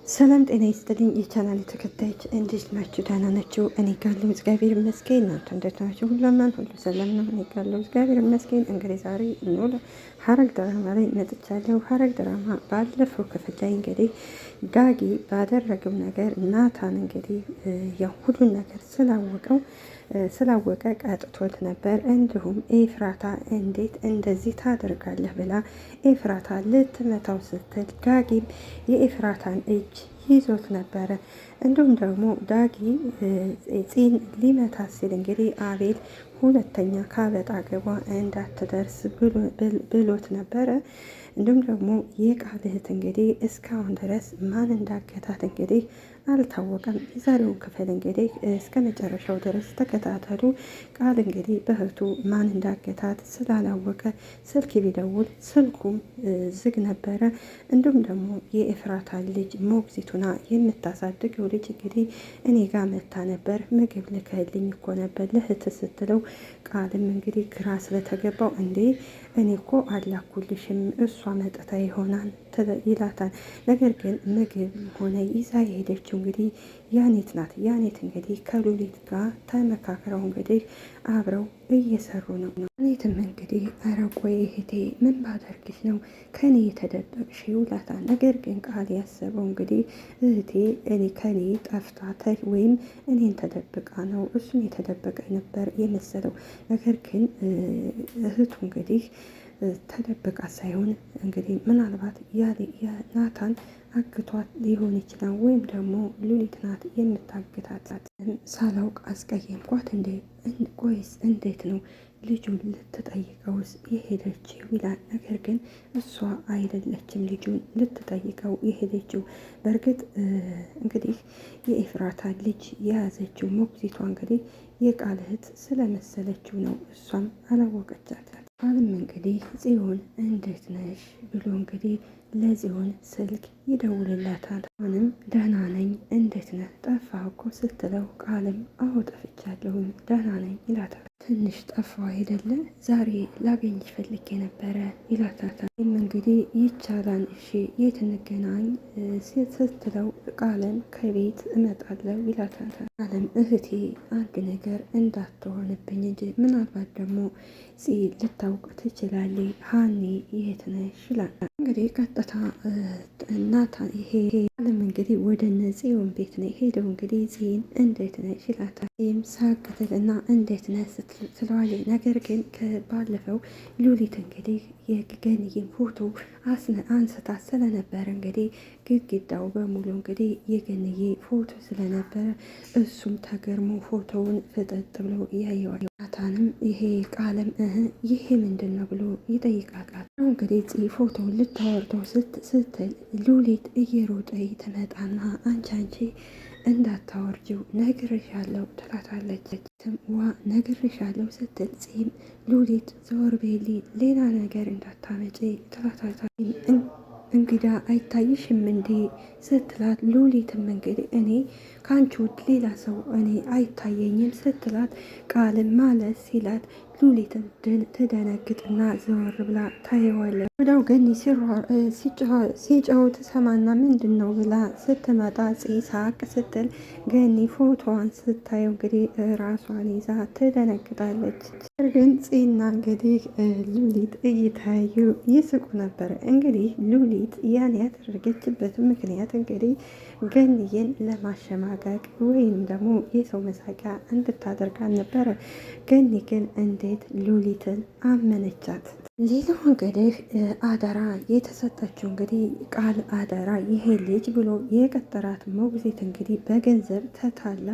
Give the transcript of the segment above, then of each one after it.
ሰላም ጤና ይስጥልኝ የቻናል ተከታዮች እንዴት ናችሁ? ደህና ናችሁ? እኔ ጋለሁ እግዚአብሔር ይመስገን። እናንተ እንዴት ናችሁ? ሁሉ ሰላም ነው? እኔ ጋለሁ እግዚአብሔር ይመስገን። እንግዲህ ዛሬ ሐረግ ድራማ ላይ መጥቻለሁ። ሐረግ ድራማ ባለፈው ክፍል ላይ እንግዲህ ዳጊ ባደረገው ነገር ናታን እንግዲህ ያው ሁሉን ነገር ስላወቀ ቀጥቶት ነበር። እንዲሁም ኤፍራታ እንዴት እንደዚህ ታደርጋለህ ብላ ኤፍራታ ልትመታው ስትል ዳጊም የኤፍራታን እጅ ይዞት ነበረ። እንዲሁም ደግሞ ዳጊ ፂን ሊመታ ሲል እንግዲህ አቤል ሁለተኛ ካበጣ ገቧ እንዳትደርስ ብሎት ነበረ። እንዲሁም ደግሞ የቃል እህት እንግዲህ እስካሁን ድረስ ማን እንዳገታት እንግዲህ አልታወቀም። የዛሬው ክፍል እንግዲህ እስከ መጨረሻው ድረስ ተከታተሉ። ቃል እንግዲህ በእህቱ ማን እንዳገታት ስላላወቀ ስልክ ቢደውል ስልኩም ዝግ ነበረ። እንዲሁም ደግሞ የኤፍራታ ልጅ ሞግዚቱና የምታሳድገው ልጅ እንግዲህ እኔ ጋር መታ ነበር፣ ምግብ ልከልኝ እኮ ነበር ለእህት ስትለው ቃልም እንግዲህ ግራ ስለተገባው እንዴ እኔ እኮ አላኩልሽም እሷ መጠታ ይሆናል ይላታል። ነገር ግን ምግብ ሆነ ይዛ የሄደችው እንግዲህ ያኔት ናት። ያኔት እንግዲህ ከሉሊት ጋር ተመካክረው እንግዲህ አብረው እየሰሩ ነው። ያኔትም እንግዲህ ኧረ ቆይ እህቴ ምን ባደርግሽ ነው ከኔ የተደበቅሽ ይላታል። ነገር ግን ቃል ያሰበው እንግዲህ እህቴ ከኔ ጠፍታ ወይም እኔን ተደብቃ ነው እሱን የተደበቀ ነበር የመሰለው። ነገር ግን እህቱ እንግዲህ ተደብቃ ሳይሆን እንግዲህ ምናልባት ናታን አግቷት ሊሆን ይችላል፣ ወይም ደግሞ ሉሊት ናት የምታግታት። ሳላውቅ አስቀየምኳት እንዴ? ቆይስ እንዴት ነው ልጁን ልትጠይቀውስ የሄደችው ይላል። ነገር ግን እሷ አይደለችም ልጁን ልትጠይቀው የሄደችው። በእርግጥ እንግዲህ የኤፍራታ ልጅ የያዘችው ሞግዚቷ እንግዲህ የቃል እህት ስለመሰለችው ነው። እሷም አላወቀቻት። ቃልም እንግዲህ ጽዮን እንዴት ነሽ ብሎ እንግዲህ ለጽዮን ስልክ ይደውልላታል። አሁንም ደህና ነኝ እንዴት ነህ ጠፋህ እኮ ስትለው ቃልም አዎ ጠፍቻለሁኝ ደህና ነኝ ይላታል። ትንሽ ጠፋሁ አይደለ ዛሬ ላገኝሽ ፈልጌ ነበረ ይላታል። እንግዲህ ይቻላል እሺ የት እንገናኝ ስትለው ቃልም ከቤት እመጣለሁ ይላታል። ቃልም እህቴ አንድ ነገር እንዳትሆንብኝ እንጂ ምናልባት ደግሞ ልታውቅ ትችላለች ሀኒ የት ነሽ ይላል። እንግዲህ ቀጥታ ናታን ቃልም እንግዲህ ወደ ጽዮን ቤት ነው ሄደው እንግዲህ ጽዮን እንዴት ነሽ ይላታል። ይህም ሳቅትልና እንዴት ነህ ትለዋለች። ነገር ግን ባለፈው ሉሊት እንግዲህ የገንዬን ፎቶ አንስታ ስለነበረ እንግዲህ ግድግዳው በሙሉ እንግዲህ የገንዬ ፎቶ ስለነበረ እሱም ተገርሞ ፎቶውን ፍጠጥ ብሎ ያየዋል። ናታንም ይሄ ቃልም ይሄ ምንድን ነው ብሎ ይጠይቃታል። እንግዲህ ፎቶውን ልታወርደው ስትል ሉሊት እየሮጠ ትመጣና አንቺ እንዳታወርጂው ነግሬሻለሁ ትላታለች። ዋ ነግሬሻለሁ ስትል ፂም ሉሊት ዘወር ቤሊ ሌላ ነገር እንዳታመጪ ትላታለች። እንግዳ አይታይሽም እንዴ ስትላት ሉሊትም እንግዲህ እኔ ከአንቺ ውድ ሌላ ሰው እኔ አይታየኝም ስትላት ቃልም ማለት ሲላት ሉሊትም ትደነግጥና ዘወር ብላ ታየዋለች። ወዲያው ገኒ ሲጫወት ሰማና ምንድን ነው ብላ ስትመጣ ሳቅ ስትል ገኒ ፎቶዋን ስታየው እንግዲህ ራሷን ይዛ ትደነግጣለች። ግን ፂና እንግዲህ ሉሊት እየታዩ ይስቁ ነበር። እንግዲህ ሉሊት ያን ያደረገችበት ምክንያት እንግዲህ ገኒዬን ለማሸማቀቅ ወይም ደግሞ የሰው መሳቂያ እንድታደርግ ነበረ። ገኒ ግን እንዴት ሉሊትን አመነቻት? ሌላው እንግዲህ አደራ የተሰጠችው እንግዲህ ቃል አደራ ይሄ ልጅ ብሎ የቀጠራት ሞግዚት እንግዲህ በገንዘብ ተታላ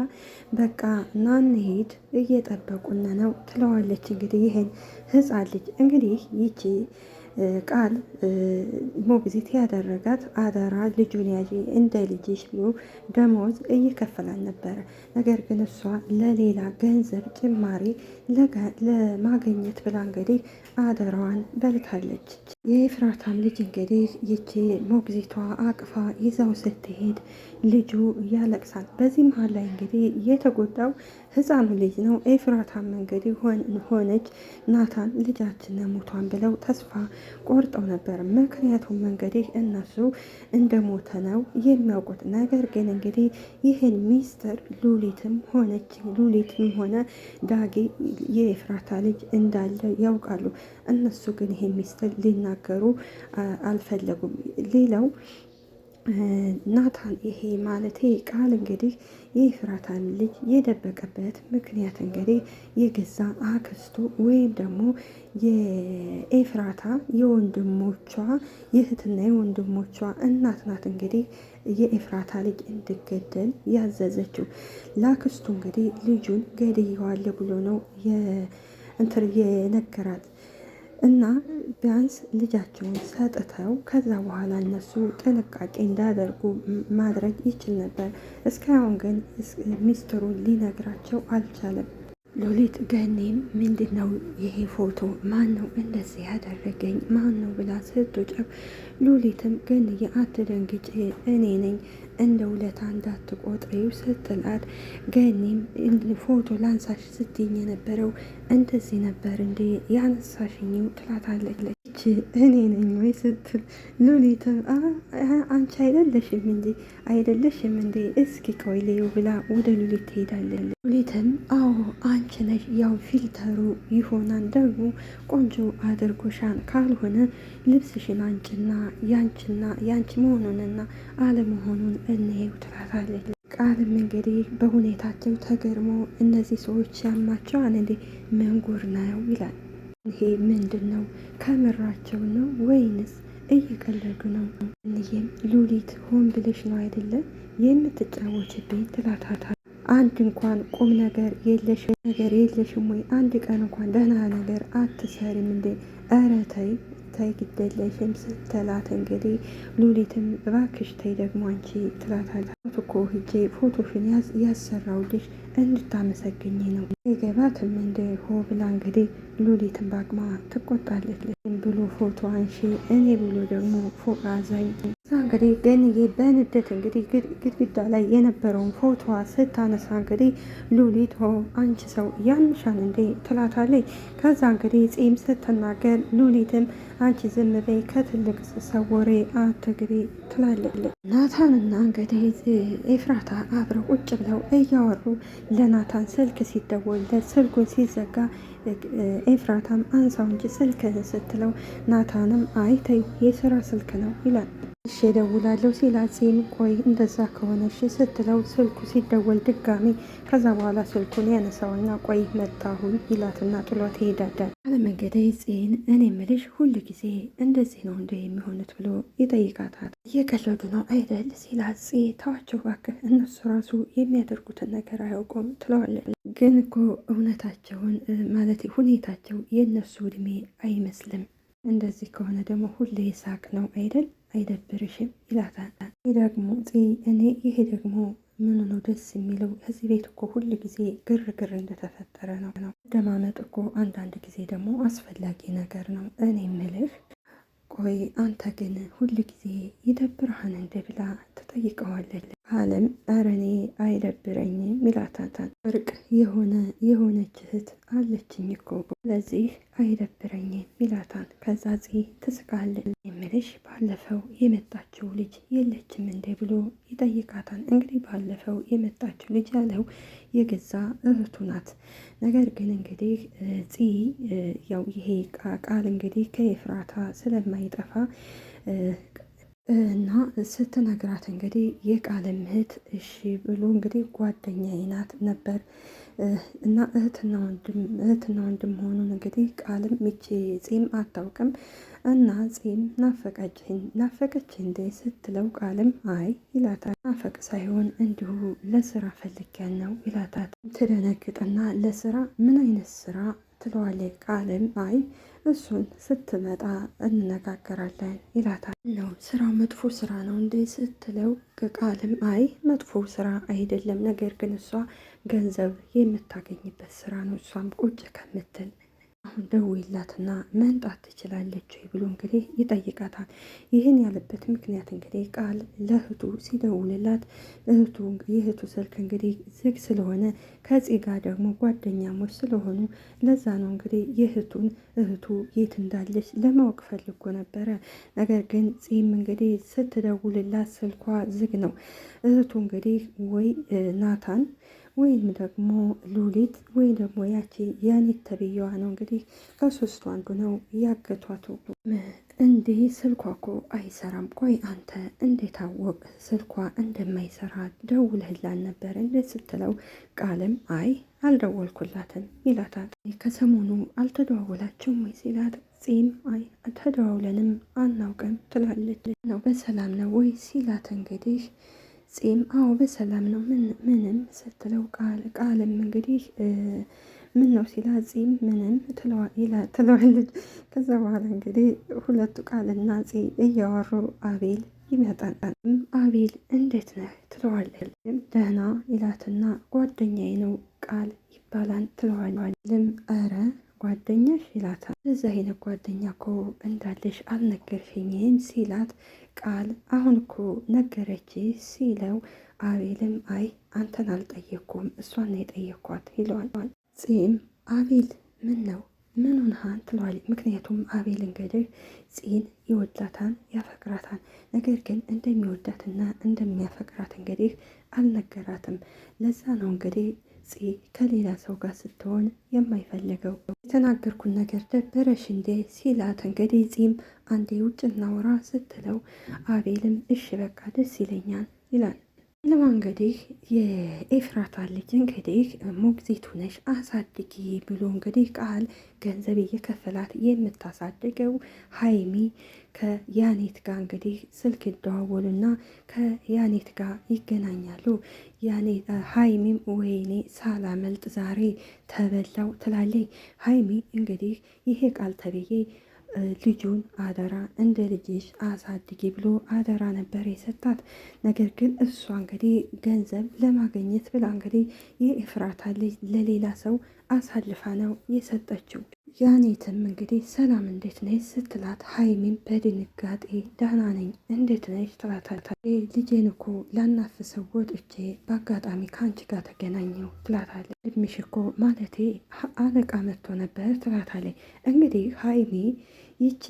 በቃ ና እንሂድ እየጠበቁን ነው ትለዋለች። እንግዲህ ይሄን ህፃን ልጅ እንግዲህ ይቺ ቃል ሞግዚት ያደረጋት አደራ ልጁን ያዥ እንደ ልጅሽ ብሎ ደሞዝ እየከፈላል ነበረ። ነገር ግን እሷ ለሌላ ገንዘብ ጭማሪ ለማግኘት ብላ እንግዲህ አደራዋን በልታለች። የኤፍራታም ልጅ እንግዲህ ይቺ ሞግዚቷ አቅፋ ይዛው ስትሄድ ልጁ ያለቅሳል። በዚህ መሀል ላይ እንግዲህ የተጎዳው ህፃኑ ልጅ ነው። ኤፍራታም እንግዲህ ሆነች ናታን ልጃችን ሞቷን ብለው ተስፋ ቆርጠው ነበር። ምክንያቱም እንግዲህ እነሱ እንደሞተ ነው የሚያውቁት። ነገር ግን እንግዲህ ይህን ሚስጥር ሉሊትም ሆነ ዳጊ የኤፍራታ ልጅ እንዳለ ያውቃሉ። እነሱ ግን ይህን ሚስጥር ሊናገሩ አልፈለጉም። ሌላው ናታን ይሄ ማለት ቃል እንግዲህ የኤፍራታን ልጅ የደበቀበት ምክንያት እንግዲህ የገዛ አክስቱ ወይም ደግሞ የኤፍራታ የወንድሞቿ የእህትና የወንድሞቿ እናት ናት። እንግዲህ የኤፍራታ ልጅ እንዲገደል ያዘዘችው ለአክስቱ እንግዲህ ልጁን ገድየዋለሁ ብሎ ነው የነገራት እና ቢያንስ ልጃቸውን ሰጥተው ከዛ በኋላ እነሱ ጥንቃቄ እንዳደርጉ ማድረግ ይችል ነበር። እስካሁን ግን ሚስጥሩን ሊነግራቸው አልቻለም። ሉሊት ገኒም ምንድን ነው ይሄ ፎቶ? ማን ነው እንደዚህ ያደረገኝ? ማን ነው ብላ ስትጮህ፣ ሉሊትም ገንዬ አትደንግጬ እኔ ነኝ እንደ ውለታ እንዳትቆጥሪው ስትላት፣ ገኒም ፎቶ ላንሳሽ ስትይኝ የነበረው እንደዚህ ነበር እንዴ ያነሳሽኝው? ትላታለች። እኔ ነኝ ወይ ስትል፣ ሉሊትም አንቺ አይደለሽም እንዴ እስኪ ቆይ ልየው ብላ ወደ ሉሊት ትሄዳለች። ሉሊትም አዎ አንቺ ነሽ፣ ያው ፊልተሩ ይሆናል ደግሞ ቆንጆ አድርጎሻን፣ ካልሆነ ልብስሽን አንጭና ያንቺ መሆኑንና አለመሆኑን እንየው ትላታለች። ቃልም እንግዲህ በሁኔታቸው ተገርሞ እነዚህ ሰዎች ያማቸዋል እንዴ መንጉር ነው ይላል። ይሄ ምንድን ነው? ከምራቸው ነው ወይንስ እየቀለዱ ነው? እንዬም ሉሊት ሆን ብለሽ ነው አይደለም የምትጫወችብኝ ትላታታል። አንድ እንኳን ቁም ነገር የለሽም ወይ? አንድ ቀን እንኳን ደህና ነገር አትሰሪም እንዴ? ኧረ ተይ ግደለሽም ስትላት እንግዲህ ሉሊትም እባክሽ ተይ ደግሞ አንቺ ትላታለች። እኮ ሂጄ ፎቶሽን ያሰራውልሽ እንድታመሰግኝ ነው የገባትም እንደ ሆ ብላ እንግዲህ ሉሊትን ባቅማ ትቆጣለች። ብሎ ፎቶ አንሺ እኔ ብሎ ደግሞ ፎቅ አዛኝ እንግዲህ ገንዬ በንደት እንግዲህ ግድግዳ ላይ የነበረውን ፎቶዋ ስታነሳ እንግዲህ ሉሊት ሆ አንቺ ሰው ያንሻን እንዴ ትላታለች። ከዛ እንግዲህ ጺም ስትናገር ሉሊትም አንቺ ዝም በይ ከትልቅ ሰው ወሬ አትግቢ ትላለች። ናታንና እንግዲህ ኤፍራታ አብረው ቁጭ ብለው እያወሩ ለናታን ስልክ ሲደወልለት ስልኩን ሲዘጋ ኤፍራታም አንሳው እንጂ ስልክ ስትለው ናታንም አይ ተይ የስራ ስልክ ነው ይላል። እሺ እደውላለሁ ሲላት ጺም ቆይ እንደዛ ከሆነ እሺ ስትለው ስልኩ ሲደወል ድጋሚ ከዛ በኋላ ስልኩን ያነሳውና ቆይ መጣሁኝ ይላትና ጥሎት ይሄዳል። አለመንገደ ጺን እኔ ምልሽ ሁል ጊዜ እንደዚህ ነው እንደ የሚሆኑት ብሎ ይጠይቃታል። እየቀለዱ ነው አይደል ሲላት ጺ ተዋቸው እባክህ እነሱ ራሱ የሚያደርጉትን ነገር አያውቁም ትለዋለች። ግን እኮ እውነታቸውን ማለት ሁኔታቸው የእነሱ እድሜ አይመስልም። እንደዚህ ከሆነ ደግሞ ሁሌ ሳቅ ነው አይደል አይደብርሽም ይላታል። ይሄ ደግሞ ምን ነው ደስ የሚለው ከዚህ ቤት እኮ ሁል ጊዜ ግርግር እንደተፈጠረ ነው። ደማመጥ እኮ አንዳንድ ጊዜ ደግሞ አስፈላጊ ነገር ነው። እኔ ምልህ ቆይ አንተ ግን ሁል ጊዜ ይደብርሃን እንደ ብላ ትጠይቀዋለች። አለም ኧረ እኔ አይደብረኝም ይላታታል። እርቅ የሆነች እህት አለችኝ እኮ ስለዚህ አይደብረኝም ይላታል። ከዛ ትስቃለች። የምልሽ ባለፈው የመጣችው ልጅ የለችም እንደ ብሎ ይጠይቃታል። እንግዲህ ባለፈው የመጣችው ልጅ ያለው የገዛ እህቱ ናት። ነገር ግን እንግዲህ ያው ይሄ ቃል እንግዲህ ከኤፍራታ ስለማይጠፋ እና ስትነግራት እንግዲህ የቃልም እህት እሺ ብሎ እንግዲህ ጓደኛዬ ናት ነበር እና እህትና ወንድም ሆኑን እንግዲህ ቃልም ሚቼ ጺም አታውቅም እና ጺም ናፈቀች እንዴ ስትለው ቃልም አይ ይላታል። ናፈቅ ሳይሆን እንዲሁ ለስራ ፈልጊያን ነው ይላታል። ትደነግጥና ለስራ ምን አይነት ስራ ትለዋለች። ቃልም አይ እሱን ስትመጣ እንነጋገራለን ይላታል። ነው ስራው መጥፎ ስራ ነው እንዴ ስትለው ቃልም አይ መጥፎ ስራ አይደለም፣ ነገር ግን እሷ ገንዘብ የምታገኝበት ስራ ነው እሷም ቁጭ ከምትል አሁን ደውይላትና መምጣት ትችላለች ወይ ብሎ እንግዲህ ይጠይቃታል። ይህን ያለበት ምክንያት እንግዲህ ቃል ለእህቱ ሲደውልላት የእህቱ ስልክ እንግዲህ ዝግ ስለሆነ ከፂ ጋር ደግሞ ጓደኛሞች ስለሆኑ ለዛ ነው እንግዲህ እህቱ የት እንዳለች ለማወቅ ፈልጎ ነበረ። ነገር ግን ፂም እንግዲህ ስትደውልላት ስልኳ ዝግ ነው። እህቱ እንግዲህ ወይ ናታን ወይም ደግሞ ሉሊት ወይም ደግሞ ያቺ ያኔት ተብዬዋ ነው እንግዲህ ከሶስቱ አንዱ ነው ያገቷት። እንዲህ ስልኳ እኮ አይሰራም። ቆይ አንተ እንዴት አወቅ ስልኳ እንደማይሰራ ደውለህላን ነበር እንዴት ስትለው ቃልም አይ አልደወልኩላትም ይላታል። ከሰሞኑ አልተደዋወላችሁም ወይ ሲላት ፂም አይ ተደዋውለንም አናውቅም ትላለች። ነው በሰላም ነው ወይ ሲላት እንግዲህ ፂም አዎ በሰላም ነው ምንም ስትለው ቃልም እንግዲህ ምን ነው ሲላት ፂም ምንም ትለዋለች። ከዛ በኋላ እንግዲህ ሁለቱ ቃልና ፂ እያወሩ አቤል ይመጣል። አቤል እንዴት ነህ ትለዋለች። ደህና ይላትና ጓደኛዬ ነው ቃል ይባላል ትለዋለች። ኧረ ጓደኛሽ ይላታል። እዛ አይነት ጓደኛ እኮ እንዳለሽ አልነገርሽኝም ሲላት ቃል አሁን እኮ ነገረች ሲለው አቤልም አይ አንተን አልጠየቅኩም እሷን ነው የጠየኳት ይለዋል። ፂም አቤል ምን ነው ምን ሆነሃል ትለዋለች። ምክንያቱም አቤል እንግዲህ ፂን ይወዳታል ያፈቅራታል። ነገር ግን እንደሚወዳትና እንደሚያፈቅራት እንግዲህ አልነገራትም። ለዛ ነው እንግዲህ ፂ ከሌላ ሰው ጋር ስትሆን የማይፈልገው። የተናገርኩን ነገር ደበረሽ እንዴ ሲላት እንግዲህ ፂም አንዴ ውጭ እናውራ ስትለው አቤልም እሺ በቃ ደስ ይለኛል ይላል። ለማ እንግዲህ የኤፍራታ ልጅ እንግዲህ ሞግዚቱ ነሽ አሳድጊ ብሎ እንግዲህ ቃል ገንዘብ እየከፈላት የምታሳድገው ሀይሚ ከያኔት ጋር እንግዲህ ስልክ ይደዋወሉና ከያኔት ጋር ይገናኛሉ። ሀይሚም ወይኔ ሳላመልጥ ዛሬ ተበላው ትላለች። ሀይሚ እንግዲህ ይሄ ቃል ተብዬ ልጁን አደራ እንደ ልጅሽ አሳድጊ ብሎ አደራ ነበር የሰጣት። ነገር ግን እሷ እንግዲህ ገንዘብ ለማግኘት ብላ እንግዲህ የኤፍራታ ልጅ ለሌላ ሰው አሳልፋ ነው የሰጠችው። ያኔትም እንግዲህ ሰላም እንዴት ነች ስትላት ሀይሚን በድንጋጤ ደህና ነኝ እንዴት ነች ትላታለች። ልጄን እኮ ላናፍሰው ወጥቼ በአጋጣሚ ከአንቺ ጋር ተገናኘው ትላታለች። እድሜሽ እኮ ማለቴ አለቃ መጥቶ ነበር ትላታለች። እንግዲህ ሀይሚ ይቺ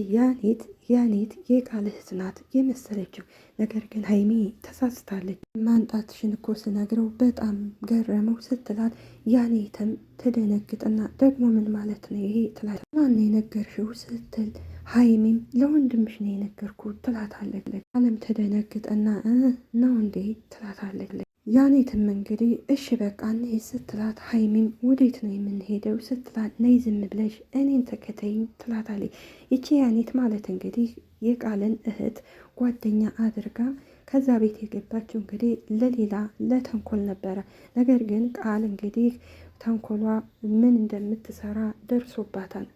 ያኔት የቃል እህት ናት የመሰለችው። ነገር ግን ሀይሚ ተሳስታለች። ማንጣትሽን እኮ ስነግረው በጣም ገረመው ስትላት ያኔትም ትደነግጥና ደግሞ ምን ማለት ነው ይሄ ትላለች። ማን የነገርሽው ስትል ሀይሚም ለወንድምሽ ነው የነገርኩት ትላታለች። አለም ትደነግጥና ነው እንዴ ትላታለች። ያኔትም እንግዲህ እሺ በቃ እንሂድ ስትላት ሀይሚም ወዴት ነው የምንሄደው ስትላት ነይ ዝም ብለሽ እኔን ተከተይኝ ትላታለች። ይቺ ያኔት ማለት እንግዲህ የቃልን እህት ጓደኛ አድርጋ ከዛ ቤት የገባችው እንግዲህ ለሌላ ለተንኮል ነበረ። ነገር ግን ቃል እንግዲህ ተንኮሏ ምን እንደምትሰራ ደርሶባታል።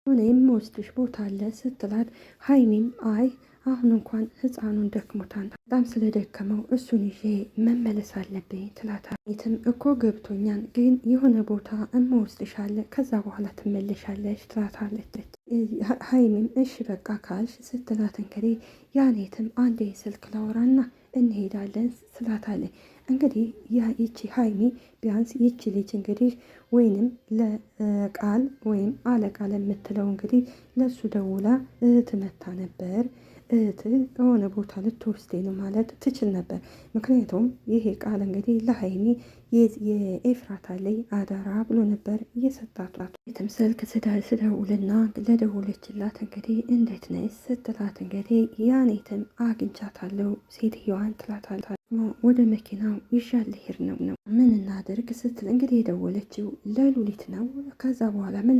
ሆነ የምወስድሽ ቦታ አለ ስትላት ሀይሚም አይ አሁን እንኳን ህፃኑን ደክሞታል፣ በጣም ስለደከመው እሱን ይዤ መመለስ አለብኝ ትላታለች። እኮ ገብቶኛል፣ ግን የሆነ ቦታ እምወስድሻለ ከዛ በኋላ ትመለሻለች ትላታለች። ሀይሚም እሺ በቃ ካልሽ ስትላት እንግዲህ ያኔትም አንዴ ስልክ ላውራና እንሄዳለን ትላታለች። እንግዲህ ይቺ ሀይሚ ቢያንስ ይቺ ልጅ እንግዲህ ወይንም ለቃል ወይም አለቃ ለምትለው እንግዲህ ለሱ ደውላ እህት መታ ነበር እህት የሆነ ቦታ ልትወስዴ ነው ማለት ትችል ነበር። ምክንያቱም ይሄ ቃል እንግዲህ ለሀይሚ የኤፍራታ ላይ አደራ ብሎ ነበር እየሰጣት። የትም ስልክ ስደውልና ለደውለችላት እንግዲህ እንዴት ነች ስትላት እንግዲህ ያኔትም አግኝቻታለሁ ሴትዮዋን ትላታለች። ወደ መኪናው ይዣት ልሄድ ነው ምን እናድርግ ስትል እንግዲህ የደወለችው ለሉሊት ነው። ከዛ በኋላ ምን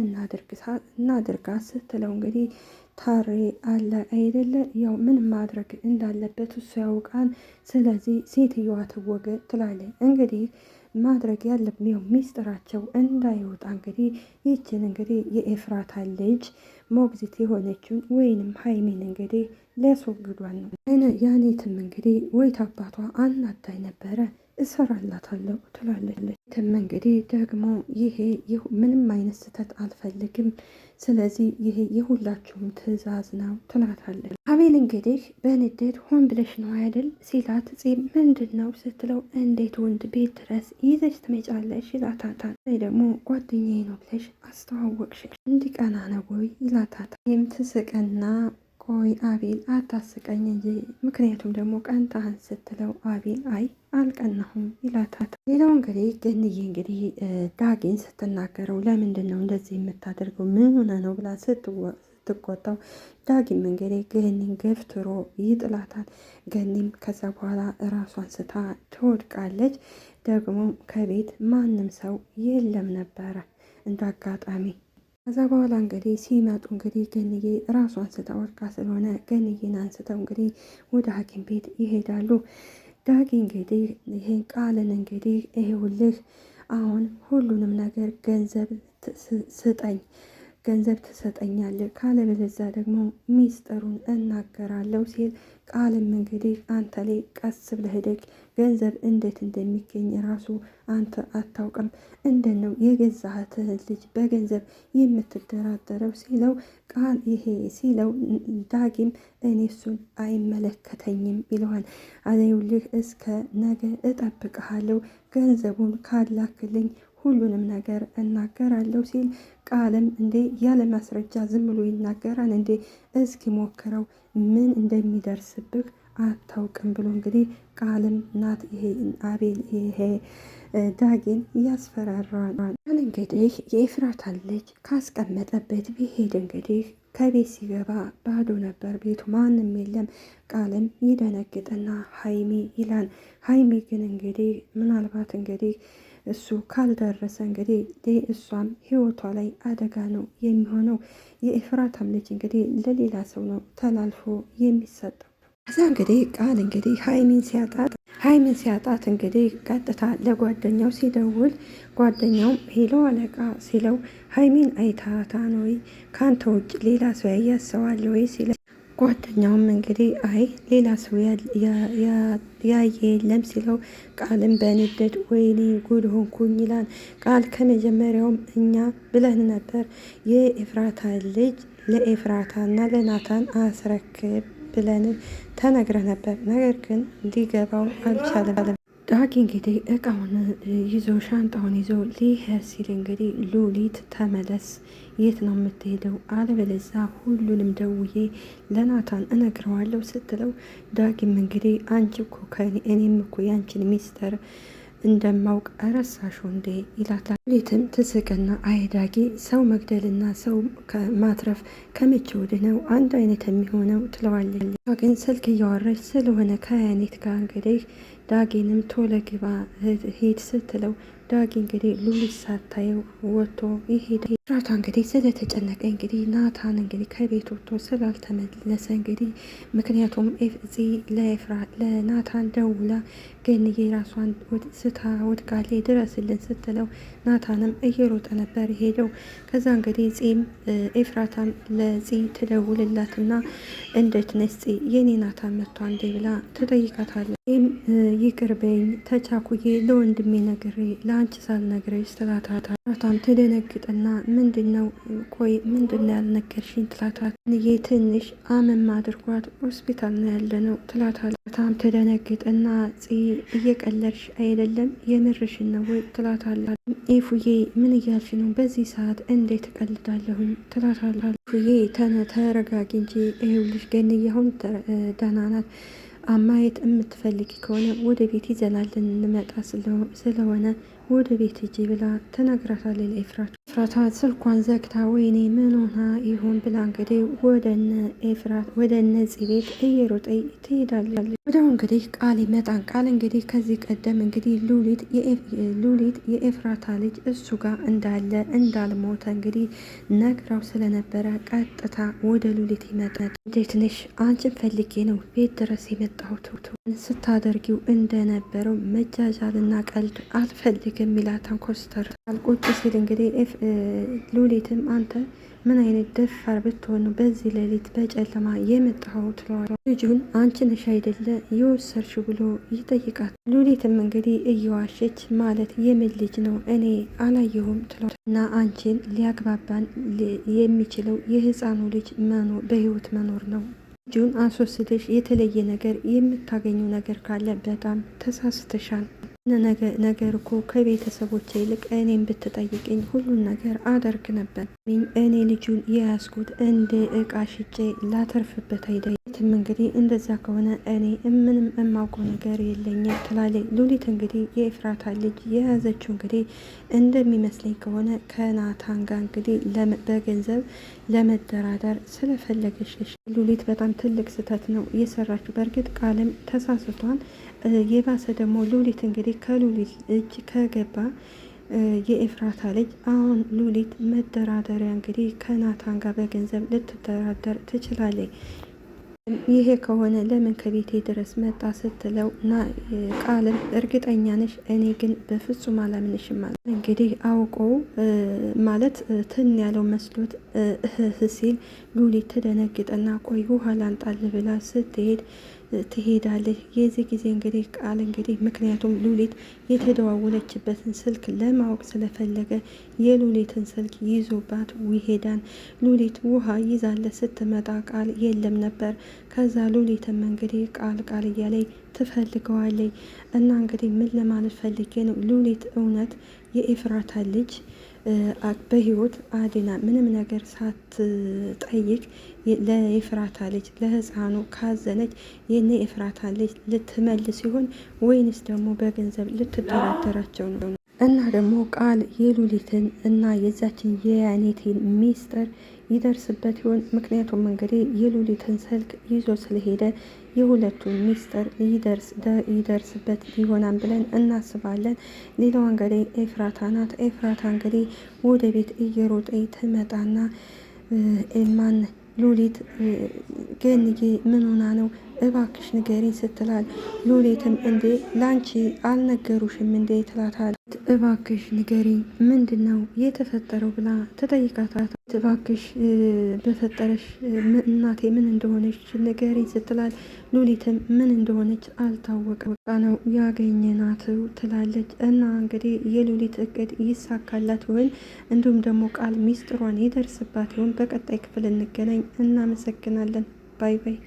እናድርጋ ስትለው እንግዲህ ታሬ አለ አይደለ ያው ምን ማድረግ እንዳለበት እሱ ያውቃል። ስለዚህ ሴትዮዋ ትወገድ ትላለች። እንግዲህ ማድረግ ያለብን ያው ሚስጥራቸው እንዳይወጣ እንግዲህ ይችን እንግዲህ የኤፍራታ ልጅ ሞግዚት የሆነችውን ወይንም ሀይሚን እንግዲህ ሊያስወግዷል ነው። ያኔትም እንግዲህ ወይት አባቷ አናዳኝ ነበረ እሰራላታለሁ ትላለች። እንግዲህ ደግሞ ይሄ ምንም አይነት ስህተት አልፈልግም፣ ስለዚህ ይሄ የሁላችሁም ትዕዛዝ ነው ትላታለች። አቤል እንግዲህ በንዴት ሆን ብለሽ ነው አይደል ሲላት፣ ምንድን ነው ስትለው፣ እንዴት ወንድ ቤት ድረስ ይዘሽ ትመጫለሽ ይላታታል። ደግሞ ጓደኛዬ ነው ብለሽ አስተዋወቅሽ እንዲቀና ነው ወይ ይላታታል። ይህም ትስቅና ቆይ አቤል አታስቀኝ እንጂ ምክንያቱም ደግሞ ቀንታህን ስትለው አቤል አይ አልቀናሁም ይላታል። ሌላው እንግዲህ ገንዬ እንግዲህ ዳጊን ስትናገረው ለምንድን ነው እንደዚህ የምታደርገው ምን ሆነ ነው ብላ ስትቆጣው፣ ዳጊም እንግዲህ ገኒን ገፍትሮ ይጥላታል። ገኒም ከዛ በኋላ ራሷን ስታ ትወድቃለች። ደግሞ ከቤት ማንም ሰው የለም ነበረ እንደ አጋጣሚ። ከዛ በኋላ እንግዲህ ሲመጡ እንግዲህ ገንዬ ራሷን ስታ ወድቃ ስለሆነ ገንዬን አንስተው እንግዲህ ወደ ሐኪም ቤት ይሄዳሉ። ዳጊ እንግዲህ ይሄን ቃልን እንግዲህ ይሄውልህ አሁን ሁሉንም ነገር ገንዘብ ስጠኝ፣ ገንዘብ ትሰጠኛለህ፣ ካለበለዚያ ደግሞ ሚስጥሩን እናገራለሁ ሲል ቃልም እንግዲህ አንተ ላይ ቀስ ብለህ ሄደግ ገንዘብ እንዴት እንደሚገኝ ራሱ አንተ አታውቅም፣ እንዴት ነው የገዛሃትን ልጅ በገንዘብ የምትደራደረው ሲለው ቃል ይሄ ሲለው ዳጊም እኔ እሱን አይመለከተኝም ይለዋል። አለይውልህ እስከ ነገ እጠብቅሃለሁ፣ ገንዘቡን ካላክልኝ ሁሉንም ነገር እናገራለሁ ሲል ቃልም እንዴ ያለ ማስረጃ ዝም ብሎ ይናገራል እንዴ? እስኪ ሞክረው ምን እንደሚደርስብህ አታውቅም ብሎ እንግዲህ ቃልም ናት ይሄ አቤል ይሄ ዳጊን ያስፈራራል። እንግዲህ የኤፍራታን ልጅ ካስቀመጠበት ቢሄድ እንግዲህ ከቤት ሲገባ ባዶ ነበር ቤቱ፣ ማንም የለም። ቃልም ይደነግጥና ሀይሚ ይላል። ሀይሚ ግን እንግዲህ ምናልባት እንግዲህ እሱ ካልደረሰ እንግዲህ እሷም ህይወቷ ላይ አደጋ ነው የሚሆነው። የኤፍራታም ልጅ እንግዲህ ለሌላ ሰው ነው ተላልፎ የሚሰጠው። ከዛ እንግዲህ ቃል እንግዲህ ሀይሚን ሲያጣት እንግዲህ ቀጥታ ለጓደኛው ሲደውል ጓደኛውም ሄሎ አለቃ ሲለው ሀይሚን አይታታን ወይ ከአንተ ውጭ ሌላ ሰው ያያሰዋል ወይ ሲለ ጓደኛውም እንግዲህ አይ ሌላ ሰው ያየ የለም ሲለው ቃልም በንዴት ወይኔ ጉድ ሆንኩኝ ይላል። ቃል ከመጀመሪያውም እኛ ብለን ነበር የኤፍራታ ልጅ ለኤፍራታና ለናታን አስረክብ ብለን ተነግረ ነበር፣ ነገር ግን ሊገባው አልቻለም። ዳጊ እንግዲህ እቃውን ይዞ ሻንጣውን ይዞ ሊሄድ ሲል እንግዲህ ሉሊት ተመለስ፣ የት ነው የምትሄደው? አለበለዚያ ሁሉንም ደውዬ ለናታን እነግረዋለሁ ስትለው ዳጊም እንግዲህ አንቺ እኮ እኔም እኮ ያንቺን ሚስጥር እንደማውቅ ረሳሹ እንዴ ይላታል። ሉሊትም ትስቅና አይ ዳጊ ሰው መግደልና ሰው ማትረፍ ከመቼ ወዲህ ነው አንድ አይነት የሚሆነው ትለዋለች። ግን ስልክ እያወራች ስለሆነ ከያኔት ጋር እንግዲህ ዳጊንም ቶሎ ግባ ሄድ ስትለው ዳጊ እንግዲህ ሉሊት ሳታየው ወጥቶ ይሄድ። ኤፍራታ እንግዲህ ስለተጨነቀ እንግዲህ ናታን እንግዲህ ከቤት ወጥቶ ስላልተመለሰ እንግዲህ ምክንያቱም እዚህ ለናታን ደውላ ገንዬ ራሷን ስታ ወድቃለች ድረስልን ስትለው ናታንም እየሮጠ ነበር ሄደው። ከዛ እንግዲህ ጺም ኤፍራታም ለጺ ትደውልላትና እንዴት ነሽ ጺ የኔ ናታን መጥቷ እንዴ ብላ ትጠይቃታለች። ይህም ይቅርበኝ ተቻኩዬ ለወንድሜ ነግሬ ለአንቺ ሳልነግረሽ ትላታታ። ናታም ትደነግጥና ምንድነው ቆይ ምንድነው ያልነገርሽኝ ትላታል። ንዬ ትንሽ አመም አድርጓት ሆስፒታል ነው ያለ ነው ትላታል። ናታም ትደነግጥና እየቀለድሽ አይደለም የምርሽን ነው ወይ ትላታል። ኤፉዬ ምን እያልሽ ነው በዚህ ሰዓት እንዴት እቀልዳለሁኝ ትላታል። ኤፉዬ ተረጋጊ እንጂ ይኸውልሽ ገንዬ አሁን ደህና ናት፣ ማየት የምትፈልጊ ከሆነ ወደ ቤት ይዘናልን እንመጣ ስለሆነ ወደ ቤት ሂጂ ብላ ትነግራታለች ለኤፍራታ። ኤፍራታ ስልኳን ዘግታ ወይኔ ምን ሆና ይሆን ብላ እንግዲህ ወደ እነዚህ ቤት እየሮጠ ትሄዳለች። ወዲያው እንግዲህ ቃል ይመጣን። ቃል እንግዲህ ከዚህ ቀደም እንግዲህ ሉሊት የኤፍራታ ልጅ እሱ ጋር እንዳለ እንዳልሞተ እንግዲህ ነግራው ስለነበረ ቀጥታ ወደ ሉሊት ይመጣል። እንዴት ነሽ? አንቺን ፈልጌ ነው ቤት ድረስ የመጣ የመጣሁት ስታደርጊው እንደነበረው መጃጃልና ቀልድ አልፈልግም ሚላታን ኮስተር አልቆጭ ሲል እንግዲህ ሉሊትም አንተ ምን አይነት ደፋር ብትሆኑ በዚህ ሌሊት በጨለማ የመጣኸው ትለዋለች። ልጁን አንቺ ነሽ አይደለ የወሰድሽው ብሎ ይጠይቃት። ሉሊትም እንግዲህ እየዋሸች ማለት የምን ልጅ ነው እኔ አላየሁም ትለዋለች። እና አንቺን ሊያግባባን የሚችለው የህፃኑ ልጅ በህይወት መኖር ነው። ልጁን አስወስደሽ የተለየ ነገር የምታገኘው ነገር ካለ በጣም ተሳስተሻል። ነገር እኮ ከቤተሰቦች ይልቅ እኔም ብትጠይቅኝ ሁሉን ነገር አደርግ ነበር። እኔ ልጁን የያዝኩት እንደ እቃ ሽጬ ላተርፍበት አይደለም። እንግዲህ እንደዛ ከሆነ እኔ ምንም የማውቀው ነገር የለኝም ትላለች ሉሊት። እንግዲህ የኤፍራታ ልጅ የያዘችው እንግዲህ እንደሚመስለኝ ከሆነ ከናታን ጋር እንግዲህ በገንዘብ ለመደራደር ስለፈለገች ሉሊት በጣም ትልቅ ስህተት ነው የሰራችው። በእርግጥ ቃልም ተሳስቷል። የባሰ ደግሞ ሉሊት እንግዲህ ከሉሊት እጅ ከገባ የኤፍራታ ልጅ አሁን ሉሊት መደራደሪያ እንግዲህ ከናታን ጋር በገንዘብ ልትደራደር ትችላለች። ይሄ ከሆነ ለምን ከቤቴ ድረስ መጣ ስትለው ና ቃልም እርግጠኛ ነሽ? እኔ ግን በፍጹም አላምንሽም ማለት እንግዲህ አውቆ ማለት ትን ያለው መስሎት ሲል ሉሊት ትደነግጥና ቆይ ውሃ ላንጣል ብላ ስትሄድ ትሄዳለች። የዚህ ጊዜ እንግዲህ ቃል እንግዲህ ምክንያቱም ሉሊት የተደዋወለችበትን ስልክ ለማወቅ ስለፈለገ የሉሊትን ስልክ ይዞባት ይሄዳል። ሉሊት ውሃ ይዛለ ስትመጣ ቃል የለም ነበር። ከዛ ሉሊትም እንግዲህ ቃል እያለች ትፈልገዋለች። እና እንግዲህ ምን ለማለት ፈልጌ ነው ሉሊት እውነት የኤፍራታ ልጅ በህይወት አድና ምንም ነገር ሳትጠይቅ ለኤፍራታ ልጅ ለህፃኑ ካዘነች የኔ ኤፍራታ ልጅ ልትመልስ ሲሆን ወይንስ ደግሞ በገንዘብ ልትደራደራቸው ነው? እና ደግሞ ቃል የሉሊትን እና የዛችን የያኔቴን ሚስጥር ይደርስበት ይሆን? ምክንያቱም እንግዲህ የሉሊትን ስልክ ይዞ ስለሄደ የሁለቱን ሚስጥር ይደርስበት ይሆናል ብለን እናስባለን። ሌላዋ እንግዲህ ኤፍራታ ናት። ኤፍራታ እንግዲህ ወደ ቤት እየሮጠ ትመጣና ማን ሉሊት ገንዬ ምን ሆና ነው እባክሽ ንገሪኝ ስትላል ሉሊትም እንዴ ላንቺ አልነገሩሽም እንዴ ትላታል። እባክሽ ንገሪኝ ምንድን ነው የተፈጠረው ብላ ተጠይቃታት። እባክሽ በፈጠረሽ እናቴ ምን እንደሆነች ንገሪኝ ስትላል ሉሊትም ምን እንደሆነች አልታወቀም ነው ያገኘናት ትላለች። እና እንግዲህ የሉሊት እቅድ ይሳካላት ይሆን? እንዲሁም ደግሞ ቃል ሚስጥሯን ይደርስባት ይሆን? በቀጣይ ክፍል እንገናኝ። እናመሰግናለን። ባይ ባይ።